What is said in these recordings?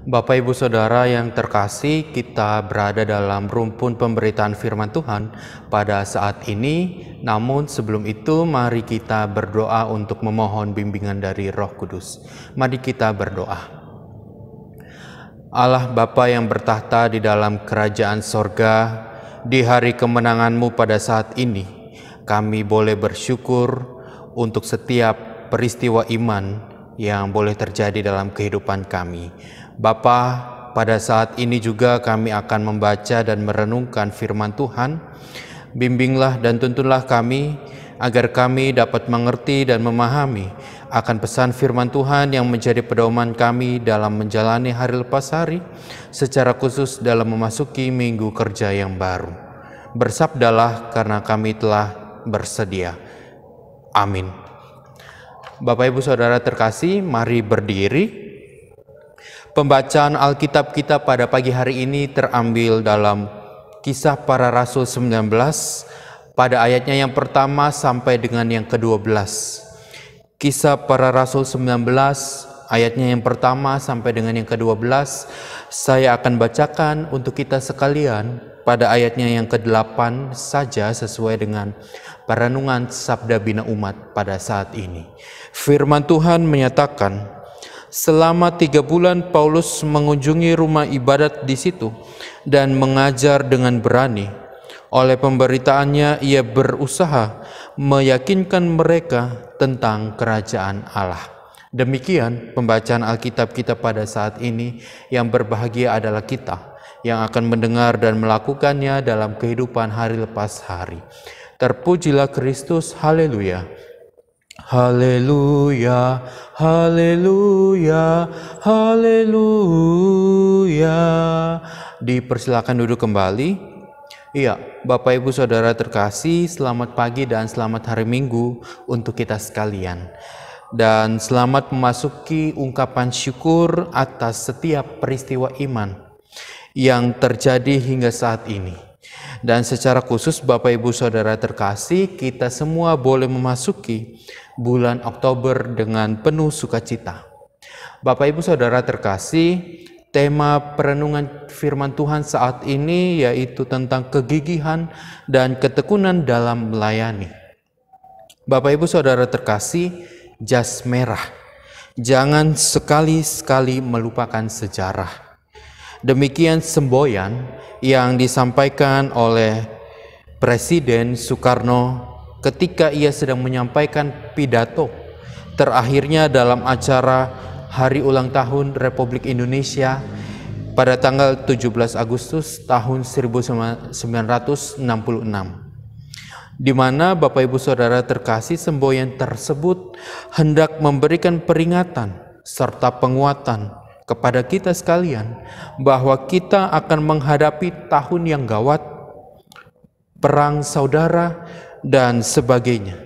Bapak Ibu Saudara yang terkasih, kita berada dalam rumpun pemberitaan firman Tuhan pada saat ini. Namun sebelum itu mari kita berdoa untuk memohon bimbingan dari Roh Kudus. Mari kita berdoa. Allah Bapa yang bertahta di dalam kerajaan sorga, di hari kemenangan-Mu pada saat ini, kami boleh bersyukur untuk setiap peristiwa iman yang boleh terjadi dalam kehidupan kami. Bapa, pada saat ini juga kami akan membaca dan merenungkan firman Tuhan. Bimbinglah dan tuntunlah kami agar kami dapat mengerti dan memahami akan pesan firman Tuhan yang menjadi pedoman kami dalam menjalani hari lepas hari, secara khusus dalam memasuki minggu kerja yang baru. Bersabdalah karena kami telah bersedia. Amin. Bapak Ibu Saudara terkasih, mari berdiri. Pembacaan Alkitab kita pada pagi hari ini terambil dalam Kisah Para Rasul 19 pada ayatnya yang pertama sampai dengan yang ke-12. Kisah Para Rasul 19 ayatnya yang pertama sampai dengan yang ke-12 saya akan bacakan untuk kita sekalian pada ayatnya yang ke-8 saja sesuai dengan perenungan Sabda Bina Umat pada saat ini. Firman Tuhan menyatakan, selama 3 bulan Paulus mengunjungi rumah ibadat di situ dan mengajar dengan berani. Oleh pemberitaannya ia berusaha meyakinkan mereka tentang kerajaan Allah. Demikian pembacaan Alkitab kita pada saat ini. Yang berbahagia adalah kita yang akan mendengar dan melakukannya dalam kehidupan hari lepas hari. Terpujilah Kristus, haleluya. Haleluya, haleluya, haleluya. Dipersilakan duduk kembali. Iya, Bapak Ibu Saudara terkasih, selamat pagi dan selamat hari Minggu untuk kita sekalian. Dan selamat memasuki ungkapan syukur atas setiap peristiwa iman yang terjadi hingga saat ini. Dan secara khusus Bapak Ibu Saudara terkasih, kita semua boleh memasuki bulan Oktober dengan penuh sukacita. Bapak Ibu Saudara terkasih, tema perenungan firman Tuhan saat ini yaitu tentang kegigihan dan ketekunan dalam melayani. Bapak Ibu Saudara terkasih, jas merah. Jangan sekali-sekali melupakan sejarah. Demikian semboyan yang disampaikan oleh Presiden Soekarno ketika ia sedang menyampaikan pidato terakhirnya dalam acara Hari Ulang Tahun Republik Indonesia pada tanggal 17 Agustus tahun 1966. Di mana Bapak Ibu Saudara terkasih, semboyan tersebut hendak memberikan peringatan serta penguatan kepada kita sekalian bahwa kita akan menghadapi tahun yang gawat, perang saudara dan sebagainya.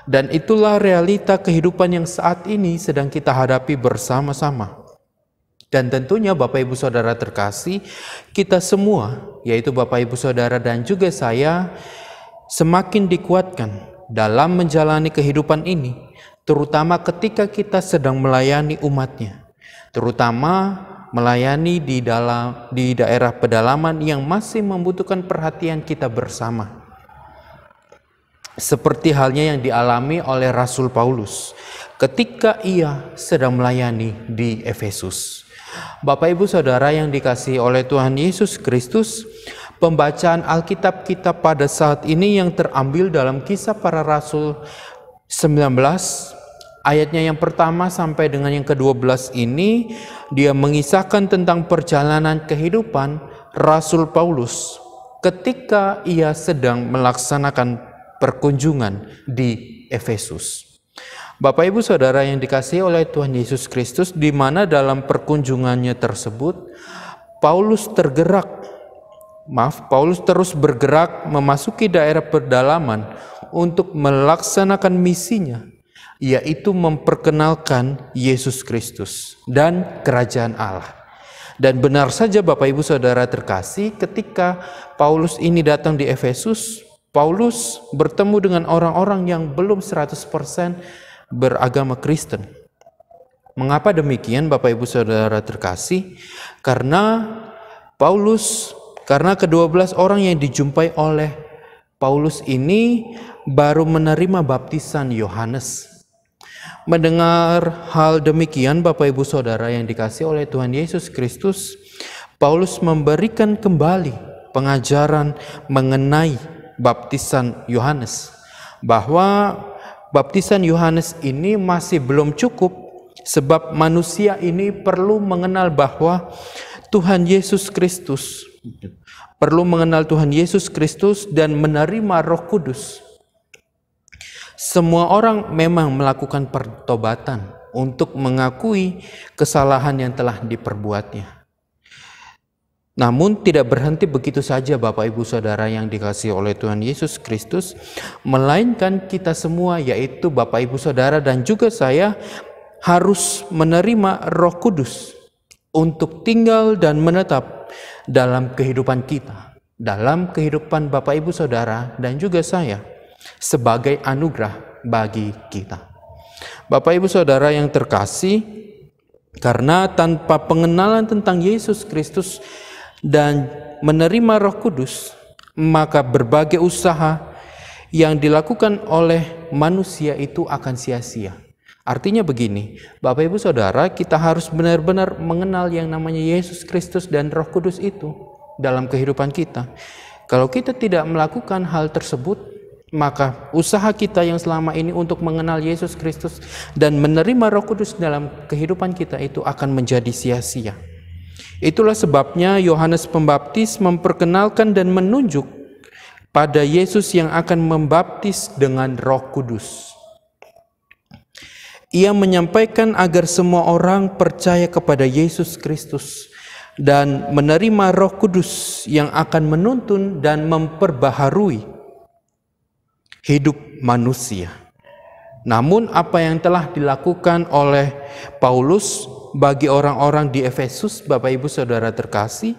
Dan itulah realita kehidupan yang saat ini sedang kita hadapi bersama-sama. Dan tentunya Bapak Ibu Saudara terkasih, kita semua, yaitu Bapak Ibu Saudara dan juga saya, semakin dikuatkan dalam menjalani kehidupan ini, terutama ketika kita sedang melayani umatnya, terutama melayani di daerah pedalaman yang masih membutuhkan perhatian kita bersama. Seperti halnya yang dialami oleh Rasul Paulus ketika ia sedang melayani di Efesus. Bapak Ibu Saudara yang dikasihi oleh Tuhan Yesus Kristus, pembacaan Alkitab kita pada saat ini yang terambil dalam Kisah Para Rasul 19 ayatnya yang pertama sampai dengan yang ke-12 ini, dia mengisahkan tentang perjalanan kehidupan Rasul Paulus ketika ia sedang melaksanakan perkunjungan di Efesus. Bapak Ibu Saudara yang dikasihi oleh Tuhan Yesus Kristus, di mana dalam perkunjungannya tersebut Paulus terus bergerak memasuki daerah pedalaman untuk melaksanakan misinya, yaitu memperkenalkan Yesus Kristus dan kerajaan Allah. Dan benar saja Bapak Ibu Saudara terkasih, ketika Paulus ini datang di Efesus, Paulus bertemu dengan orang-orang yang belum 100% beragama Kristen. Mengapa demikian Bapak Ibu Saudara terkasih? Karena ke-12 orang yang dijumpai oleh Paulus ini baru menerima baptisan Yohanes. Mendengar hal demikian Bapak Ibu Saudara yang dikasihi oleh Tuhan Yesus Kristus, Paulus memberikan kembali pengajaran mengenai baptisan Yohanes, bahwa baptisan Yohanes ini masih belum cukup, sebab manusia ini perlu mengenal bahwa Tuhan Yesus Kristus, dan menerima Roh Kudus. Semua orang memang melakukan pertobatan untuk mengakui kesalahan yang telah diperbuatnya. Namun tidak berhenti begitu saja Bapak Ibu Saudara yang dikasihi oleh Tuhan Yesus Kristus, melainkan kita semua, yaitu Bapak Ibu Saudara dan juga saya, harus menerima Roh Kudus untuk tinggal dan menetap dalam kehidupan kita, dalam kehidupan Bapak Ibu Saudara dan juga saya, sebagai anugerah bagi kita. Bapak Ibu Saudara yang terkasih, karena tanpa pengenalan tentang Yesus Kristus dan menerima Roh Kudus, maka berbagai usaha yang dilakukan oleh manusia itu akan sia-sia. Artinya begini, Bapak Ibu Saudara, kita harus benar-benar mengenal yang namanya Yesus Kristus dan Roh Kudus itu dalam kehidupan kita. Kalau kita tidak melakukan hal tersebut, maka usaha kita yang selama ini untuk mengenal Yesus Kristus dan menerima Roh Kudus dalam kehidupan kita itu akan menjadi sia-sia. Itulah sebabnya Yohanes Pembaptis memperkenalkan dan menunjuk pada Yesus yang akan membaptis dengan Roh Kudus. Ia menyampaikan agar semua orang percaya kepada Yesus Kristus dan menerima Roh Kudus yang akan menuntun dan memperbaharui hidup manusia. Namun apa yang telah dilakukan oleh Paulus bagi orang-orang di Efesus, Bapak Ibu Saudara terkasih,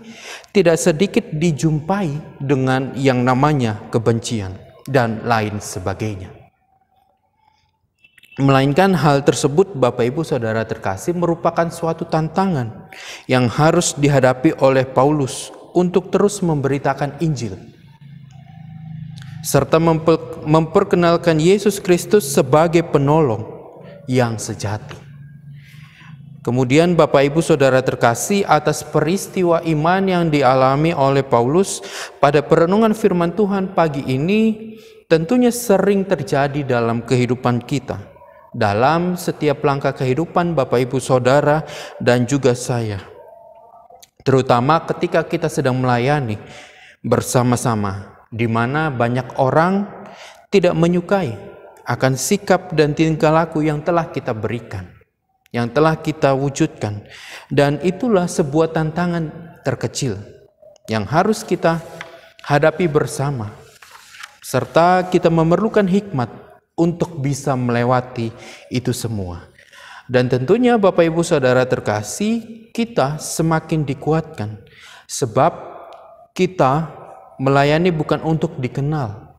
tidak sedikit dijumpai dengan yang namanya kebencian dan lain sebagainya. Melainkan hal tersebut, Bapak Ibu Saudara terkasih, merupakan suatu tantangan yang harus dihadapi oleh Paulus untuk terus memberitakan Injil, serta memperkenalkan Yesus Kristus sebagai penolong yang sejati. Kemudian Bapak Ibu Saudara terkasih, atas peristiwa iman yang dialami oleh Paulus pada perenungan firman Tuhan pagi ini, tentunya sering terjadi dalam kehidupan kita, dalam setiap langkah kehidupan Bapak Ibu Saudara dan juga saya. Terutama ketika kita sedang melayani bersama-sama, di mana banyak orang tidak menyukai akan sikap dan tingkah laku yang telah kita berikan, yang telah kita wujudkan. Dan itulah sebuah tantangan terkecil yang harus kita hadapi bersama, serta kita memerlukan hikmat untuk bisa melewati itu semua. Dan tentunya Bapak Ibu Saudara terkasih, kita semakin dikuatkan, sebab kita melayani bukan untuk dikenal,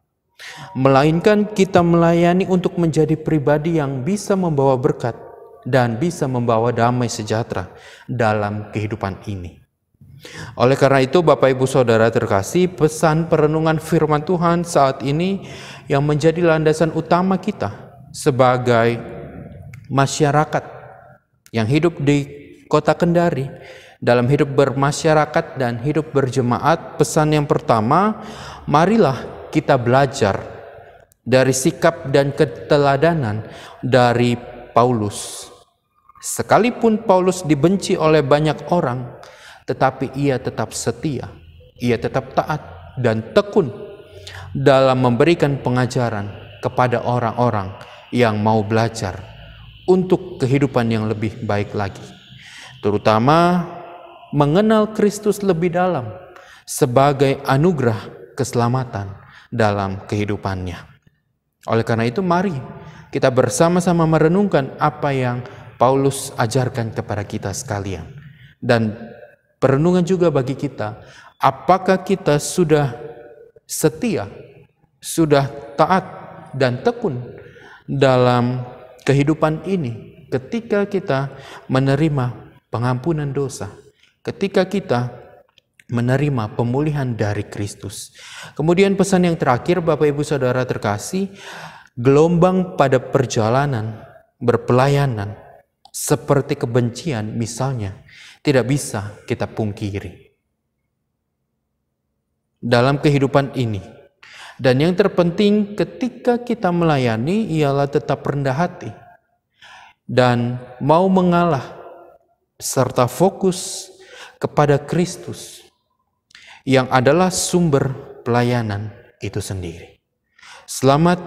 melainkan kita melayani untuk menjadi pribadi yang bisa membawa berkat dan bisa membawa damai sejahtera dalam kehidupan ini. Oleh karena itu Bapak Ibu Saudara terkasih, pesan perenungan firman Tuhan saat ini yang menjadi landasan utama kita sebagai masyarakat yang hidup di kota Kendari, dalam hidup bermasyarakat dan hidup berjemaat, pesan yang pertama, marilah kita belajar dari sikap dan keteladanan dari Paulus. Sekalipun Paulus dibenci oleh banyak orang, tetapi ia tetap setia, ia tetap taat dan tekun dalam memberikan pengajaran kepada orang-orang yang mau belajar untuk kehidupan yang lebih baik lagi, terutama mengenal Kristus lebih dalam sebagai anugerah keselamatan dalam kehidupannya. Oleh karena itu, mari kita bersama-sama merenungkan apa yang Paulus ajarkan kepada kita sekalian. Dan perenungan juga bagi kita, apakah kita sudah setia, sudah taat dan tekun dalam kehidupan ini, ketika kita menerima pengampunan dosa, ketika kita menerima pemulihan dari Kristus. Kemudian pesan yang terakhir, Bapak Ibu Saudara terkasih, gelombang pada perjalanan berpelayanan seperti kebencian misalnya tidak bisa kita pungkiri dalam kehidupan ini. Dan yang terpenting ketika kita melayani ialah tetap rendah hati dan mau mengalah serta fokus kepada Kristus yang adalah sumber pelayanan itu sendiri. Selamat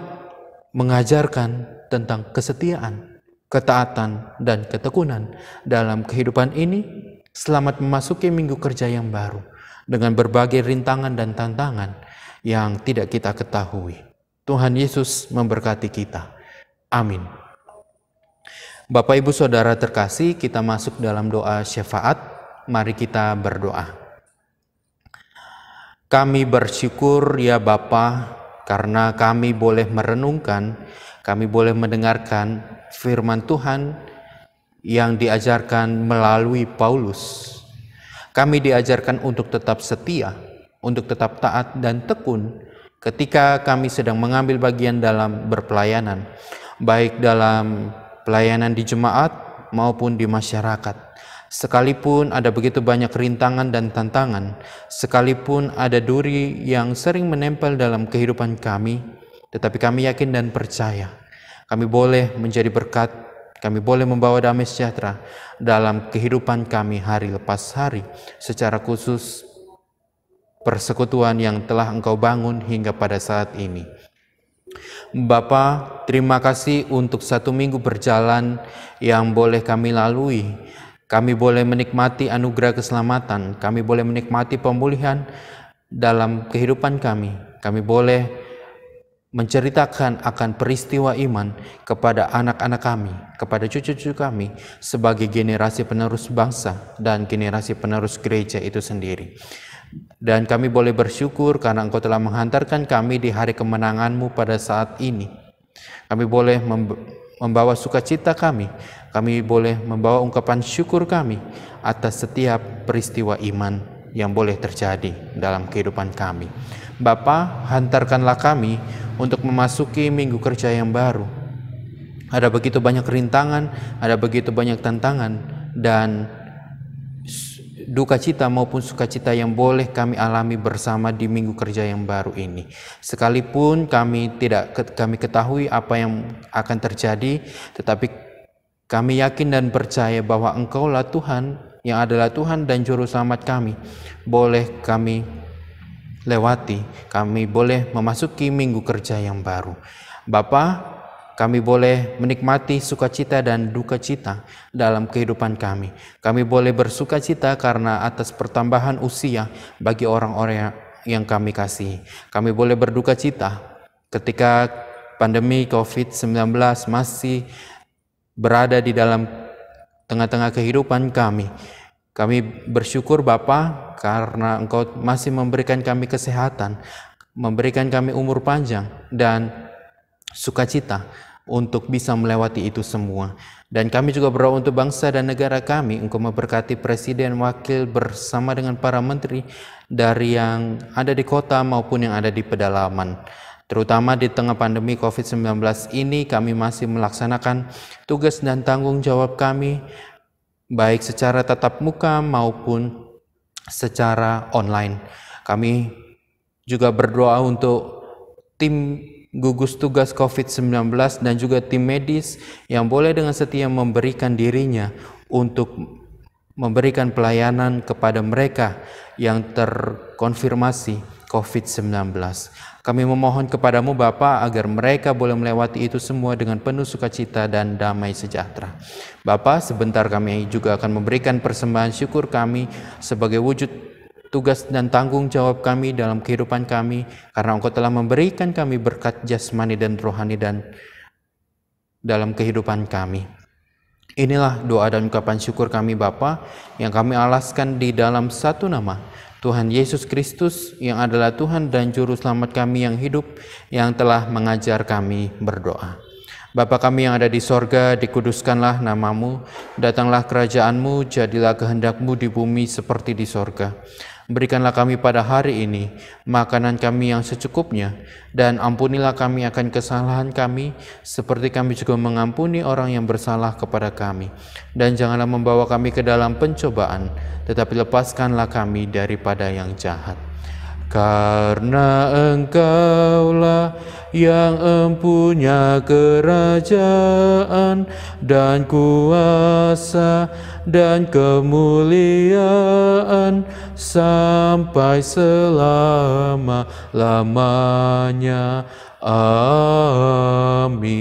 mengajarkan tentang kesetiaan, ketaatan, dan ketekunan dalam kehidupan ini. Selamat memasuki minggu kerja yang baru dengan berbagai rintangan dan tantangan yang tidak kita ketahui. Tuhan Yesus memberkati kita. Amin. Bapak Ibu Saudara terkasih, kita masuk dalam doa syafaat. Mari kita berdoa. Kami bersyukur ya Bapa, karena kami boleh merenungkan, kami boleh mendengarkan firman Tuhan yang diajarkan melalui Paulus. Kami diajarkan untuk tetap setia, untuk tetap taat dan tekun ketika kami sedang mengambil bagian dalam berpelayanan, baik dalam pelayanan di jemaat maupun di masyarakat. Sekalipun ada begitu banyak rintangan dan tantangan, sekalipun ada duri yang sering menempel dalam kehidupan kami, tetapi kami yakin dan percaya kami boleh menjadi berkat, kami boleh membawa damai sejahtera dalam kehidupan kami hari lepas hari, secara khusus persekutuan yang telah Engkau bangun hingga pada saat ini. Bapa, terima kasih untuk 1 minggu berjalan yang boleh kami lalui. Kami boleh menikmati anugerah keselamatan, kami boleh menikmati pemulihan dalam kehidupan kami. Kami boleh menceritakan akan peristiwa iman kepada anak-anak kami, kepada cucu-cucu kami sebagai generasi penerus bangsa dan generasi penerus gereja itu sendiri. Dan kami boleh bersyukur karena Engkau telah menghantarkan kami di hari kemenangan-Mu pada saat ini. Kami boleh membawa sukacita kami boleh membawa ungkapan syukur kami atas setiap peristiwa iman yang boleh terjadi dalam kehidupan kami. Bapa, hantarkanlah kami untuk memasuki minggu kerja yang baru. Ada begitu banyak rintangan, ada begitu banyak tantangan, dan duka cita maupun sukacita yang boleh kami alami bersama di minggu kerja yang baru ini. Sekalipun kami ketahui apa yang akan terjadi, tetapi kami yakin dan percaya bahwa Engkaulah Tuhan yang adalah Tuhan dan Juru Selamat kami. Boleh kami lewati, kami boleh memasuki minggu kerja yang baru. Bapa, kami boleh menikmati sukacita dan duka cita dalam kehidupan kami. Kami boleh bersukacita karena atas pertambahan usia bagi orang-orang yang kami kasihi. Kami boleh berduka cita ketika pandemi COVID-19 masih berada di dalam tengah-tengah kehidupan kami. Kami bersyukur Bapa karena Engkau masih memberikan kami kesehatan, memberikan kami umur panjang dan sukacita untuk bisa melewati itu semua. Dan kami juga berdoa untuk bangsa dan negara kami, Engkau memberkati presiden, wakil bersama dengan para menteri dari yang ada di kota maupun yang ada di pedalaman. Terutama di tengah pandemi COVID-19 ini, kami masih melaksanakan tugas dan tanggung jawab kami, baik secara tatap muka maupun secara online. Kami juga berdoa untuk tim gugus tugas COVID-19 dan juga tim medis yang boleh dengan setia memberikan dirinya untuk memberikan pelayanan kepada mereka yang terkonfirmasi COVID-19. Kami memohon kepadamu Bapa agar mereka boleh melewati itu semua dengan penuh sukacita dan damai sejahtera. Bapa, sebentar kami juga akan memberikan persembahan syukur kami sebagai wujud tugas dan tanggung jawab kami dalam kehidupan kami, karena Engkau telah memberikan kami berkat jasmani dan rohani dan dalam kehidupan kami. Inilah doa dan ungkapan syukur kami Bapa yang kami alaskan di dalam satu nama, Tuhan Yesus Kristus yang adalah Tuhan dan Juru Selamat kami yang hidup, yang telah mengajar kami berdoa. Bapa kami yang ada di sorga, dikuduskanlah namamu, datanglah kerajaanmu, jadilah kehendakmu di bumi seperti di sorga. Berikanlah kami pada hari ini makanan kami yang secukupnya, dan ampunilah kami akan kesalahan kami, seperti kami juga mengampuni orang yang bersalah kepada kami. Dan janganlah membawa kami ke dalam pencobaan, tetapi lepaskanlah kami daripada yang jahat. Karena Engkaulah yang empunya kerajaan dan kuasa dan kemuliaan sampai selama-lamanya. Amin.